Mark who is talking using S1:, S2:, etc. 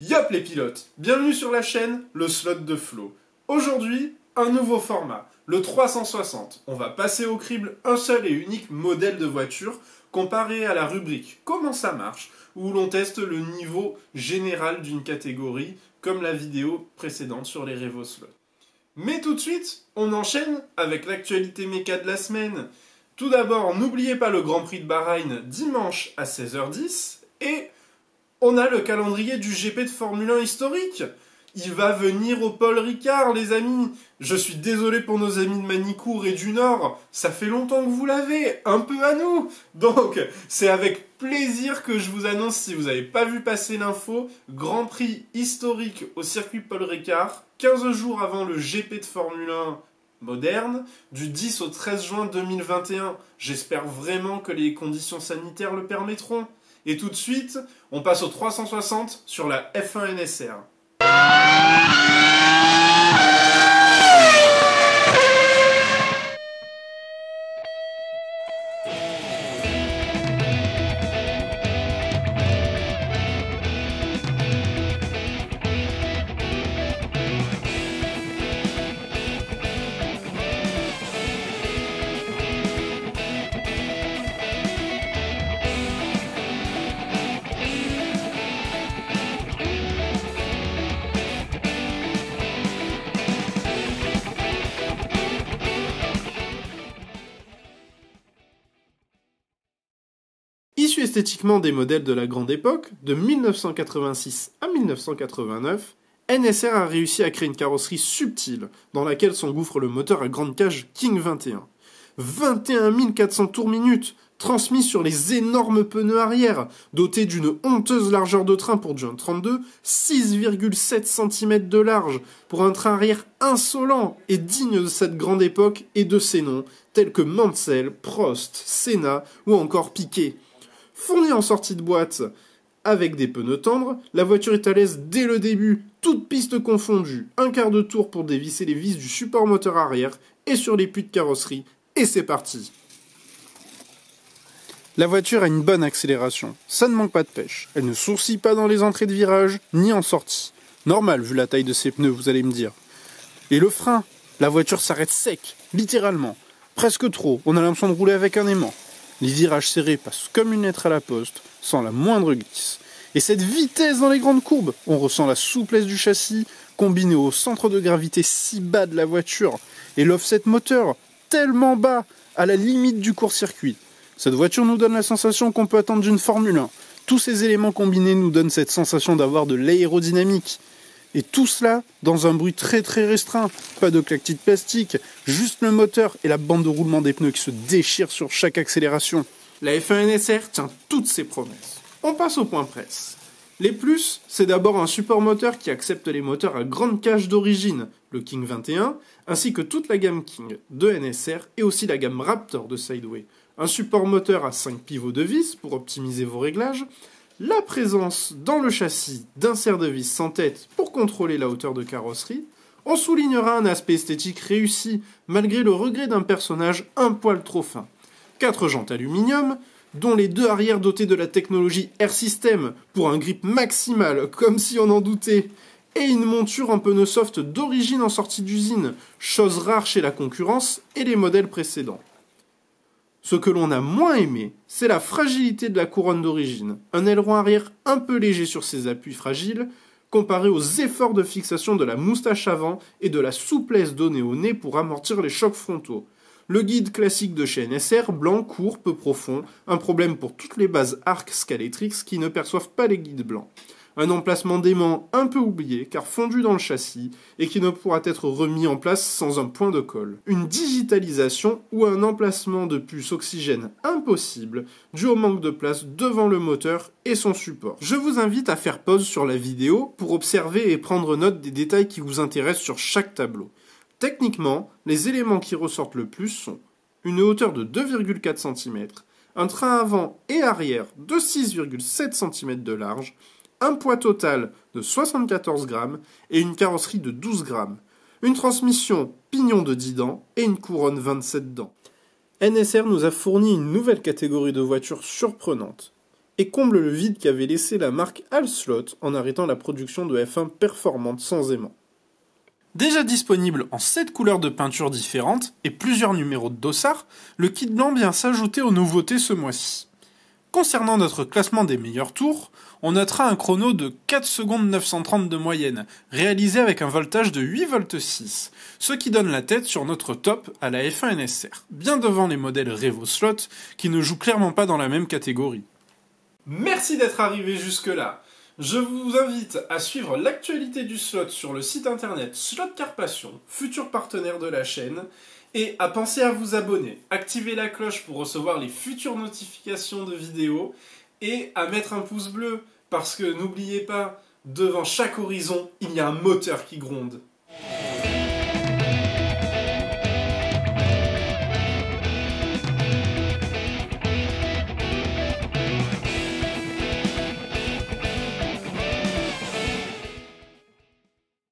S1: Yop les pilotes, bienvenue sur la chaîne, le slot de Flo. Aujourd'hui, un nouveau format, le 360. On va passer au crible un seul et unique modèle de voiture comparé à la rubrique Comment ça marche, où l'on teste le niveau général d'une catégorie, comme la vidéo précédente sur les RevoSlots. Mais tout de suite, on enchaîne avec l'actualité méca de la semaine. Tout d'abord, n'oubliez pas le Grand Prix de Bahreïn dimanche à 16h10 et on a le calendrier du GP de Formule 1 historique. Il va venir au Paul Ricard, les amis. Je suis désolé pour nos amis de Manicourt et du Nord. Ça fait longtemps que vous l'avez, un peu à nous. Donc, c'est avec plaisir que je vous annonce, si vous n'avez pas vu passer l'info, Grand Prix historique au circuit Paul Ricard, 15 jours avant le GP de Formule 1 moderne, du 10 au 13 juin 2021. J'espère vraiment que les conditions sanitaires le permettront. Et tout de suite, on passe au 360 sur la F1 NSR. Issu esthétiquement des modèles de la grande époque, de 1986 à 1989, NSR a réussi à créer une carrosserie subtile, dans laquelle s'engouffre le moteur à grande cage King 21. 21 400 tours minutes, transmis sur les énormes pneus arrière, dotés d'une honteuse largeur de train pour du 1.32, 6,7 cm de large, pour un train arrière insolent et digne de cette grande époque et de ses noms, tels que Mansell, Prost, Senna ou encore Piquet. Fournie en sortie de boîte avec des pneus tendres, la voiture est à l'aise dès le début, toutes pistes confondues, un quart de tour pour dévisser les vis du support moteur arrière et sur les puits de carrosserie, et c'est parti. La voiture a une bonne accélération, ça ne manque pas de pêche, elle ne sourcille pas dans les entrées de virage, ni en sortie. Normal vu la taille de ses pneus, vous allez me dire. Et le frein, la voiture s'arrête sec, littéralement, presque trop, on a l'impression de rouler avec un aimant. Les virages serrés passent comme une lettre à la poste, sans la moindre glisse. Et cette vitesse dans les grandes courbes, on ressent la souplesse du châssis, combinée au centre de gravité si bas de la voiture, et l'offset moteur tellement bas, à la limite du court-circuit. Cette voiture nous donne la sensation qu'on peut attendre d'une Formule 1. Tous ces éléments combinés nous donnent cette sensation d'avoir de l'aérodynamique. Et tout cela dans un bruit très très restreint, pas de claquetis de plastique, juste le moteur et la bande de roulement des pneus qui se déchirent sur chaque accélération. La F1 NSR tient toutes ses promesses. On passe au point presse. Les plus, c'est d'abord un support moteur qui accepte les moteurs à grande cage d'origine, le King 21, ainsi que toute la gamme King de NSR et aussi la gamme Raptor de Sideway. Un support moteur à 5 pivots de vis pour optimiser vos réglages, la présence dans le châssis d'un serre de vis sans tête pour contrôler la hauteur de carrosserie, on soulignera un aspect esthétique réussi malgré le regret d'un personnage un poil trop fin. 4 jantes aluminium, dont les 2 arrières dotées de la technologie Air System pour un grip maximal, comme si on en doutait, et une monture en pneus soft d'origine en sortie d'usine, chose rare chez la concurrence et les modèles précédents. Ce que l'on a moins aimé, c'est la fragilité de la couronne d'origine. Un aileron arrière un peu léger sur ses appuis fragiles, comparé aux efforts de fixation de la moustache avant et de la souplesse donnée au nez pour amortir les chocs frontaux. Le guide classique de chez NSR, blanc, court, peu profond, un problème pour toutes les bases ARC Scalatrix qui ne perçoivent pas les guides blancs. Un emplacement d'aimant un peu oublié car fondu dans le châssis et qui ne pourra être remis en place sans un point de colle. Une digitalisation ou un emplacement de puce oxygène impossible dû au manque de place devant le moteur et son support. Je vous invite à faire pause sur la vidéo pour observer et prendre note des détails qui vous intéressent sur chaque tableau. Techniquement, les éléments qui ressortent le plus sont une hauteur de 2,4 cm, un train avant et arrière de 6,7 cm de large, un poids total de 74 grammes et une carrosserie de 12 grammes. Une transmission pignon de 10 dents et une couronne 27 dents. NSR nous a fourni une nouvelle catégorie de voitures surprenante. et comble le vide qu'avait laissé la marque Halslot en arrêtant la production de F1 performante sans aimant. Déjà disponible en 7 couleurs de peinture différentes et plusieurs numéros de dossard, le kit blanc vient s'ajouter aux nouveautés ce mois-ci. Concernant notre classement des meilleurs tours, on notera un chrono de 4 secondes 930 de moyenne, réalisé avec un voltage de 8 volts 6, ce qui donne la tête sur notre top à la F1 NSR, bien devant les modèles Revo Slot qui ne jouent clairement pas dans la même catégorie. Merci d'être arrivé jusque-là. Je vous invite à suivre l'actualité du slot sur le site internet Slot Car Passion, futur partenaire de la chaîne, et à penser à vous abonner, activer la cloche pour recevoir les futures notifications de vidéos, et à mettre un pouce bleu, parce que n'oubliez pas, devant chaque horizon, il y a un moteur qui gronde.